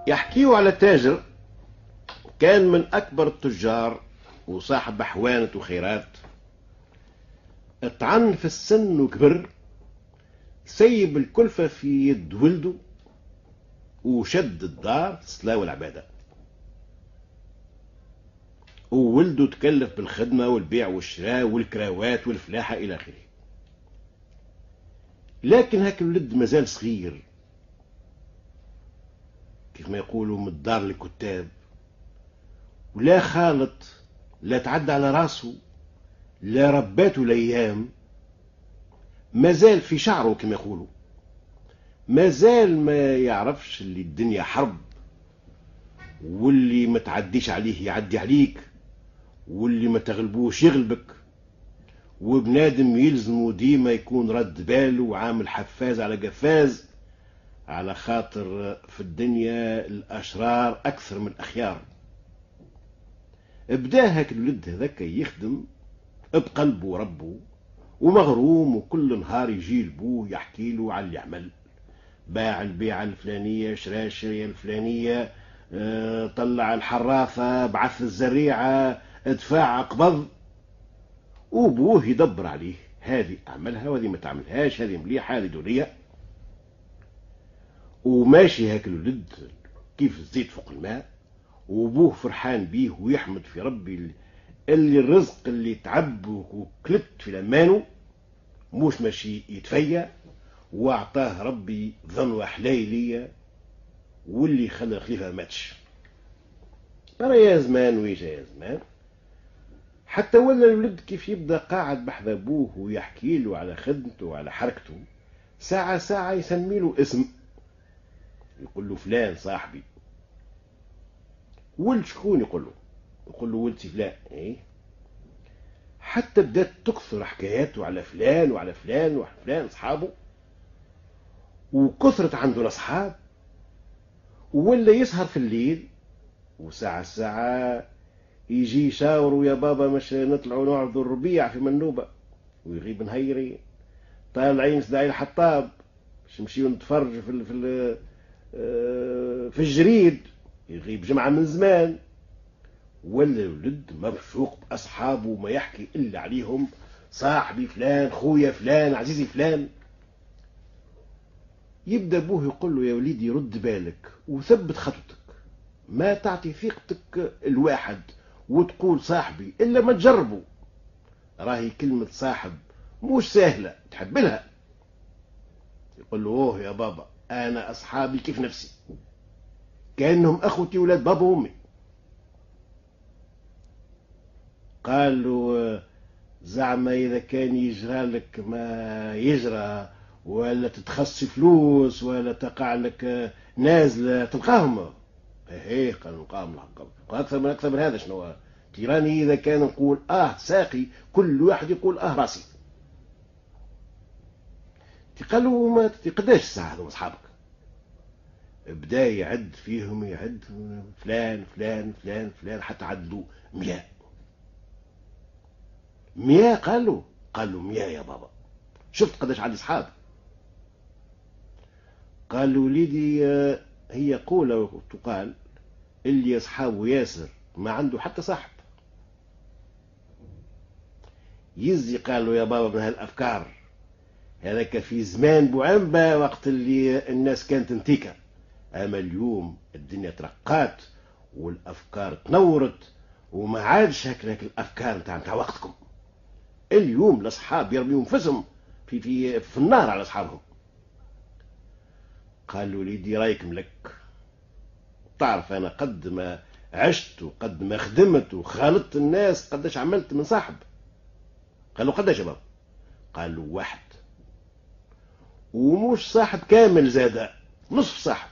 يحكيوا على تاجر كان من أكبر التجار وصاحب أحوانة وخيرات. اطعن في السن وكبر، سيب الكلفة في يد ولده وشد الدار الصلاة والعبادة، وولده تكلف بالخدمة والبيع والشراء والكراوات والفلاحة إلى آخره. لكن هاك الولد مازال صغير، كيف ما يقولوا من الدار الكتاب، ولا خالط، لا تعدى على راسه، لا رباته الأيام، مازال في شعره كما يقولوا، مازال ما يعرفش اللي الدنيا حرب، واللي ما تعديش عليه يعدي عليك، واللي ما تغلبوش يغلبك، وبنادم يلزمه ديما يكون رد باله وعامل حفاز على قفاز، على خاطر في الدنيا الأشرار أكثر من الأخيار. بدا هاك الولد هذاك يخدم بقلبه ربه ومغروم، وكل نهار يجي لبوه يحكي له على اللي عمل، باع البيعة الفلانية، شرا الشرية الفلانية، طلع الحراثة، بعث الزريعة، ادفع قبض، وبوه يدبر عليه، هذه اعملها وهذه ما تعملهاش، هذه مليحة هذه دونية. وماشي هاك الولد كيف الزيت فوق الماء، وابوه فرحان بيه ويحمد في ربي اللي الرزق اللي تعب وكلت في لمانه مش ماشي يتفيا، واعطاه ربي ظنوة حليلية، واللي خلى الخليفة ماتش. ترى يا زمان ويجا يا زمان، حتى ولا الولد كيف يبدا قاعد بحذا ابوه ويحكي له على خدمته وعلى حركته، ساعة ساعة يسمي له اسم، يقول له فلان صاحبي. ولد شكون؟ يقول له ولد فلان. ايه، حتى بدات تكثر حكاياته على فلان وعلى فلان وعلى فلان اصحابه، وكثرت عنده الاصحاب، ولا يسهر في الليل، وساعة ساعة يجي يشاوروا يا بابا مش نطلعوا نعرضوا الربيع في منوبة، ويغيب نهيري، طالعين سداعي الحطاب باش نمشيو نتفرج في الجريد، يغيب جمعة من زمان. ولا الولد مبشوق بأصحابه وما يحكي إلا عليهم، صاحبي فلان، خويا فلان، عزيزي فلان. يبدأ أبوه يقول له يا وليدي رد بالك وثبت خطتك، ما تعطي ثقتك الواحد وتقول صاحبي إلا ما تجربه، راهي كلمة صاحب مش سهلة تحبلها. يقول له اوه يا بابا انا اصحابي كيف نفسي، كأنهم اخوتي ولاد بابا وامي. قال له زعما اذا كان يجرى لك ما يجرى، ولا تتخصي فلوس، ولا تقع لك نازله تلقاهم. ايه قال نلقاهم الحق، قال اكثر من هذا شنو تيراني اذا كان نقول ساقي، كل واحد يقول راسي. قال له ما قداش الساعه هذوما اصحابك؟ بدا يعد فيهم، يعد فلان فلان فلان فلان حتى عدوا 100. 100 قال له 100 يا بابا، شفت قداش عندي اصحاب؟ قال له وليدي هي قولة تقال اللي اصحابه ياسر ما عنده حتى صاحب. يزي قال له يا بابا من هالافكار، هذاك في زمان بوعنبة وقت اللي الناس كانت انتيكة، اما اليوم الدنيا ترقات والافكار تنورت، وما عادش هكذاك الافكار نتاع وقتكم. اليوم الاصحاب يرميوا انفسهم في النار على اصحابهم. قال له وليدي رايك ملك، تعرف انا قد ما عشت وقد ما خدمت وخالطت الناس قداش عملت من صاحب. قال له قداش يا بابا؟ قال له 1، ومش صاحب كامل زاد، نصف صاحب.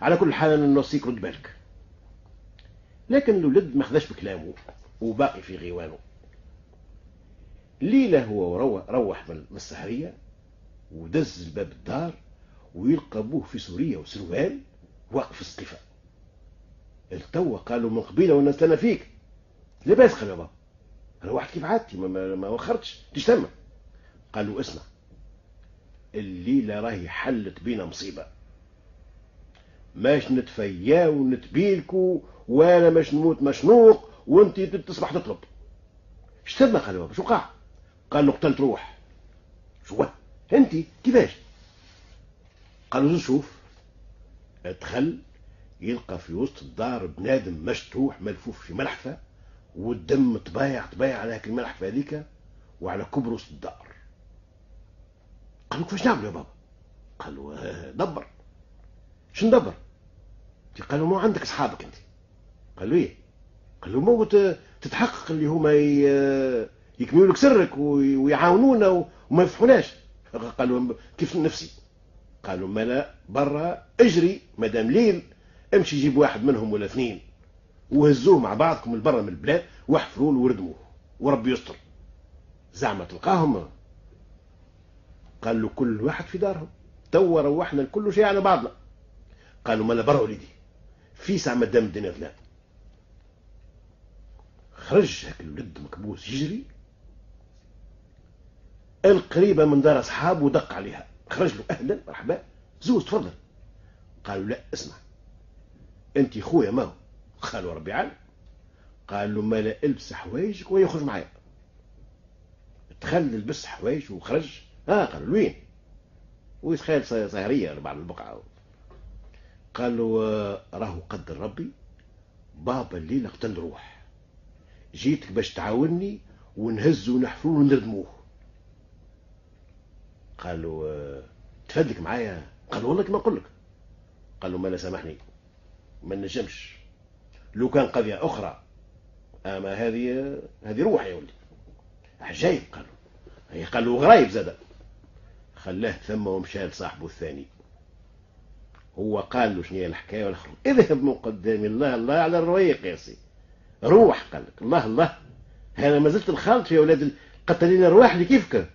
على كل حال انا نوصيك رد بالك. لكن الولد ما خداش بكلامه وباقي في غيوانه. ليلة هو روح من السهرية ودز الباب الدار، ويلقى ابوه في سورية وسروال واقف في السقيفة. التوا قالوا من قبيلة وانا استنى فيك، لاباس؟ قال يا بابا روحت كيف عادتي، ما وخرتش تجتمع. قالوا اسمع، الليلة راهي حلت بينا مصيبة. ماش نتفيا ونتبيلكو وانا ماش نموت مشنوق وانت تصبح تطلب. اش ثم؟ قال له شو قاع؟ قال له قتلت روح. شو انت كيفاش؟ قال له شوف. ادخل يلقى في وسط الدار بنادم مشتوح ملفوف في ملحفه والدم طبايع على هاك الملحفه هذيك وعلى كبرس الدار. قال له كيفاش نعمل يا بابا؟ قال له دبر. شو ندبر؟ قال له ما عندك اصحابك انت؟ قال له ايه؟ قال له مو تتحقق اللي هما يكملوا لك سرك ويعاونونا وما يفضحوناش. قال له كيف نفسي؟ قالوا ما لا برا اجري مادام ليل امشي جيب واحد منهم ولا اثنين وهزوه مع بعضكم البرا من البلاد واحفروا له وردموه وربي يستر. زعما تلقاهم؟ قال له كل واحد في دارهم توا روحنا الكل شيء على بعضنا. قالوا ما لا برا وليدي في ساعة ما دام الدنيا ظلام. خرج هاك الولد مكبوس يجري القريبة من دار أصحابه ودق عليها. خرج له أهلا مرحبا زوز تفضل. قالوا لا اسمع أنت خويا ما هو؟ قالوا ربي عالم. قال له ما لا البس حوايجك ويخرج معايا. دخل لبس حوايج وخرج. قالوا له وين؟ ويتخيل سهرية بعد البقعة. قال له راهو قدر ربي بابا الليلة قتل روح جيتك باش تعاوني ونهزه ونحفروه ونردموه. قال له تفدلك معايا؟ قال له والله كما نقول لك. قال له ما لا سامحني ما نجمش لو كان قضية أخرى أما هذه روح يا ولدي عجايب. قال له غرايب زاد. خلاه ثم ومشى لصاحبه الثاني. هو قال له شنو هي الحكايه والاخر اذهب من قدامي الله الله على الرويق يا سي روح. قال لك الله الله انا ما زلت الخالط يا ولاد قتلين الرواح اللي كيفك.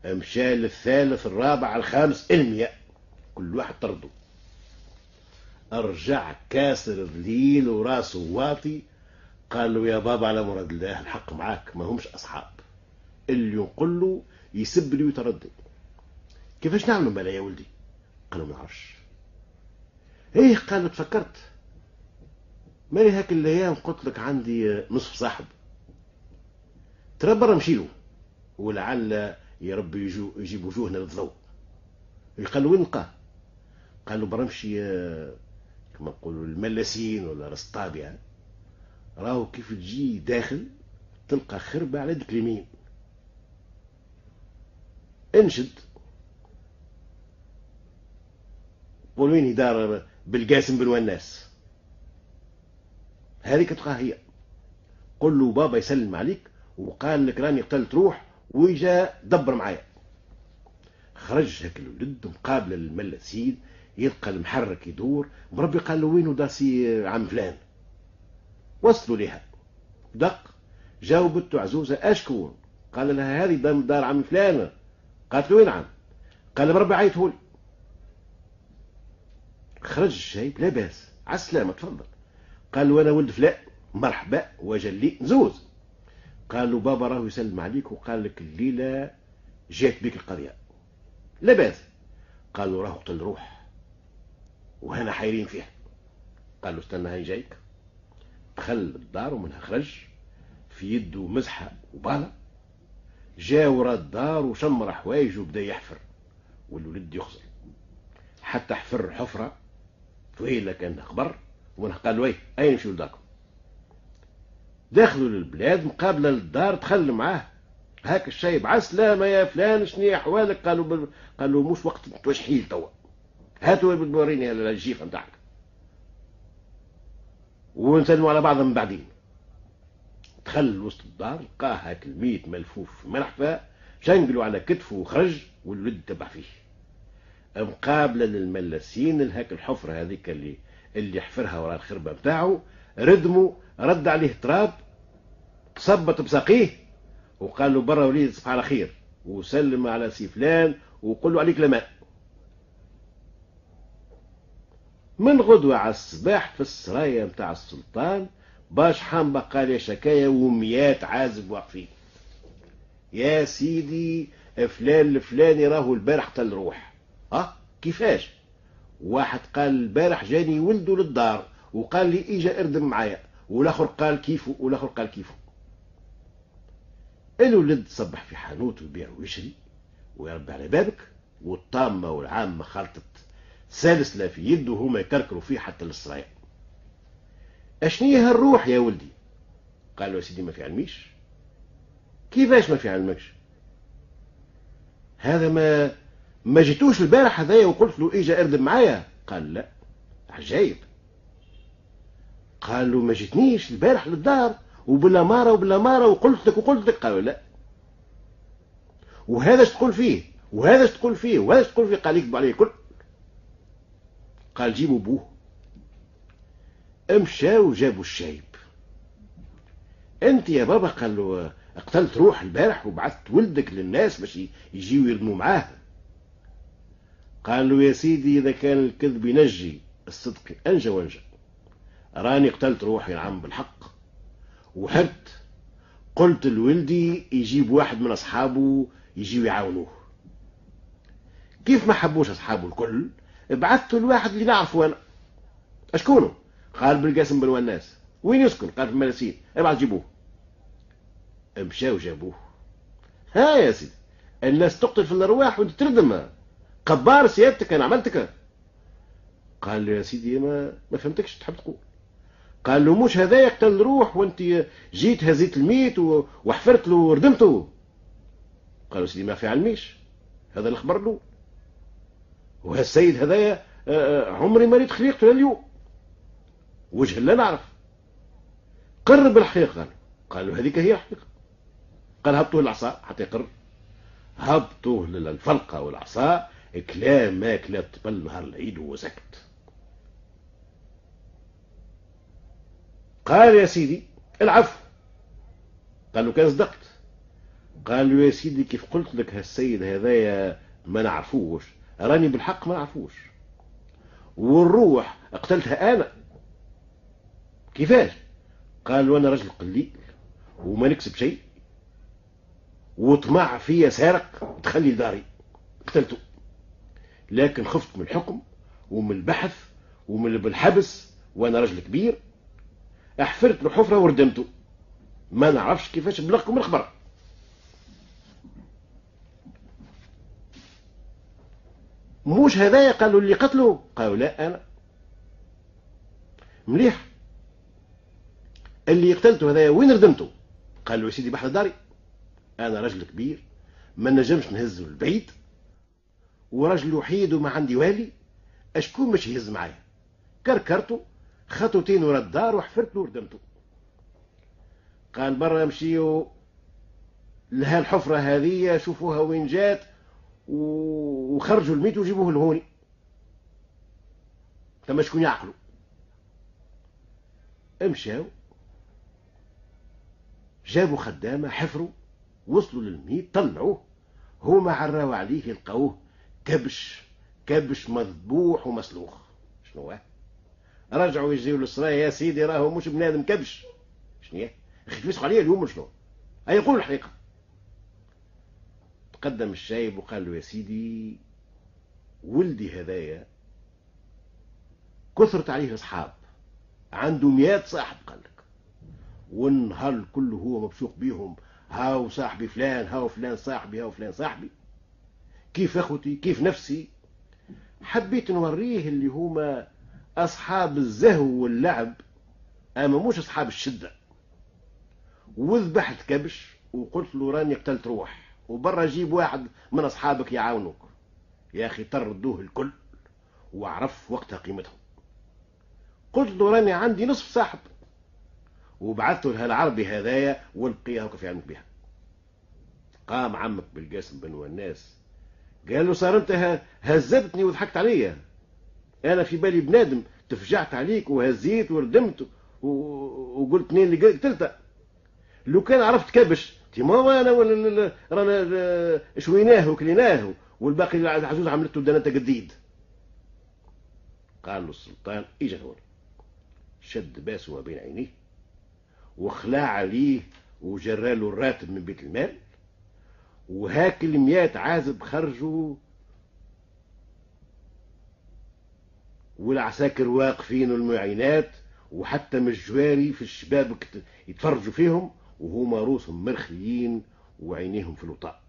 مشى للثالث الرابع الخامس المية كل واحد طرده. ارجع كاسر ذليل وراسه واطي. قال له يا بابا على مراد الله الحق معاك ما همش اصحاب اللي يقول له يسب لي ويتردد. كيفاش نعملوا مالا يا ولدي؟ قالوا ما نعرفش. ايه قال تفكرت مالي هاك الايام قلت لك عندي نصف صاحب ترى برا نمشيلو ولعل يا ربي يجيب وجوهنا للضوء. قال له وين نلقاه؟ قال له برا نمشي كما نقولوا الملاسين ولا رسطابيا راهو كيف تجي داخل تلقى خربة على يدك اليمين انشد قول وين دار بالقاسم بن وناس هذيك تلقاها هي. قل له بابا يسلم عليك وقال لك راني قتلت روح ويجا دبر معايا. خرج هاك الولد مقابل الملاسين يلقى المحرك يدور بربي. قال له وين داسي عم فلان؟ وصلوا ليها دق جاوبته عزوزه اشكون؟ قال لها هذه دار عم فلان. قالت له وين عم؟ قال بربي عيطهولي. خرج الشايب لا باس عالسلامة تفضل. قال له انا ولد فلان مرحبا وجلي نزوز. قال له بابا راهو يسلم عليك وقال لك الليله جات بك القضيه. لا باس. قال له راهو قتل روح وهنا حايرين فيها. قال له استنى هاي جايك. دخل الدار ومنها خرج في يده مزحه وباله. جا ورا الدار وشمر حوايجه وبدا يحفر والولد يخزر حتى حفر حفره طويله كان قبر ومنها قال له اين نمشيو لداركم؟ دخلوا للبلاد مقابله للدار دخل معاه هاك الشايب عسلامه يا فلان شنو احوالك؟ قالوا مش وقت توشحيل توا هاتوا بوريني الجيفه نتاعك ونسلموا على بعضهم من بعدين. دخل وسط الدار لقاه هاك الميت ملفوف في ملحفه شنقلوا على كتفه وخرج والولد تبع فيه مقابله للملاسين لهاك الحفره هذيك اللي حفرها وراء الخربه نتاعو. ردموا رد عليه تراب تصبت بساقيه وقال له برا وليد صباح على خير وسلم على سي فلان وقول له عليك لماء. من غدوة على الصباح في السرايا متاع السلطان باش حام بقالي شكايا وميات عازب واقفين. يا سيدي فلان الفلاني راهو البارح قتل روح. كيفاش؟ واحد قال البارح جاني ولده للدار وقال لي اجا اردم معايا، والاخر قال كيفه، والاخر قال كيفه. الولد صبح في حانوت ويبيع ويشري ويربي على بابك، والطامة والعامة خلطت سلسلة في يده وهما يكركروا فيه حتى للصرايع. اشنيها الروح يا ولدي؟ قال له يا سيدي ما في علميش. كيفاش ما في علمكش؟ هذا ما جيتوش البارح هذايا وقلت له اجا اردم معايا؟ قال لا. عجايب. قال له ما جيتنيش البارح للدار وبالاماره وبالاماره وقلت لك قالوا لا. وهذا اش تقول فيه وهذا اش تقول فيه وهذا اش تقول فيه؟ قال يكذب عليه كل. قال جيبوا بوه. امشاو وجابوا الشايب. انت يا بابا، قال له قتلت روح البارح وبعثت ولدك للناس باش يجيو يرموا معاه. قال له يا سيدي اذا كان الكذب ينجي الصدق انجى وانجى. راني قتلت روحي نعم بالحق، وهرت قلت لولدي يجيب واحد من اصحابه يجيو يعاونوه. كيف ما حبوش اصحابه الكل بعثته الواحد اللي نعرفه انا. اشكونه؟ قال بالقاسم بن وناس. وين يسكن؟ قال في الملاسين. ابعث جيبوه. مشاو جابوه. ها يا سيدي، الناس تقتل في الارواح وانت تردم. قبار سيادتك انا عملتك. قال له يا سيدي ما فهمتكش تحب تقول. قال له مش هذا يقتل روح وانت جيت هزيت الميت وحفرت له وردمته؟ قال له سيدي ما في علميش، هذا الخبر له. وهالسيد هذايا عمري ما ريت خليقته لليوم، وجه لا نعرف. قرب الحقيقة. قال له هذيك هي الحقيقة. قال هبطوه العصا حتى يقر. هبطوه للفلقة والعصا، كلام ما كلا تبل نهار العيد وسكت. قال يا سيدي العفو. قال له كان صدقت. قال له يا سيدي كيف قلت لك هالسيد هذايا ما نعرفوش، راني بالحق ما نعرفوش، والروح قتلتها انا. كيفاش؟ قال وانا رجل قليل وما نكسب شيء، وطمع فيا سارق تخلي داري قتلته، لكن خفت من الحكم ومن البحث ومن بالحبس وانا رجل كبير، احفرت له حفره وردمته. ما نعرفش كيفاش بلغكم الخبر. مش هذايا؟ قالوا اللي قتلوا. قالوا لا انا. مليح. اللي قتلته هذايا وين ردمته؟ قال له يا سيدي بحر داري، انا رجل كبير ما نجمش نهزه البعيد، ورجل وحيد وما عندي والي، اشكون باش يهز معايا؟ كركرته خطوتين ورا الدار وحفرت له وردمته. قال برا يمشيوا لها الحفرة هذه شوفوها وين جات وخرجوا الميت وجيبوه لهوني. تما شكون يعقلوا؟ امشاو جابوا خدامة حفروا، وصلوا للميت طلعوه، هما عراوا عليه لقوه كبش مذبوح ومسلوخ. شنو هو؟ رجعوا يجيو للصرايا يا سيدي راهو مش بنادم كبش. شنو هي؟ اخي تمسكوا عليه اليوم شنو؟ اي يقول الحقيقة. تقدم الشايب وقال له يا سيدي ولدي هذايا كثرت عليه اصحاب، عنده 100 صاحب قال لك، والنهار الكل هو مبسوط بيهم، هاو صاحبي فلان، هاو فلان صاحبي، هاو فلان صاحبي، كيف اخوتي كيف نفسي. حبيت نوريه اللي هما اصحاب الزهو واللعب اما مش اصحاب الشده. وذبحت كبش وقلت له راني قتلت روح، وبرا جيب واحد من اصحابك يعاونوك. يا اخي طردوه الكل وعرف وقتها قيمتهم. قلت له راني عندي نصف صاحب، وبعثته لها العربي هذايا والقيها وكيف يعلمك بها. قام عمك بالقاسم بن وناس قال له صار انت هزبتني وضحكت عليا، انا في بالي بنادم تفجعت عليك وهزيت وردمت وقلت مين اللي قتلته. لو كان عرفت كبش ما انا ولا رانا شويناه وكليناه والباقي العجوز عملته دنته جديد. قال له السلطان اجا هون، شد باسه ما بين عينيه وخلع عليه وجراله الراتب من بيت المال، وهاك ال100 عازب خرجوا والعساكر واقفين والمعينات، وحتى من الجواري في الشبابك يتفرجوا فيهم وهما روسهم مرخيين وعينيهم في الوطاء.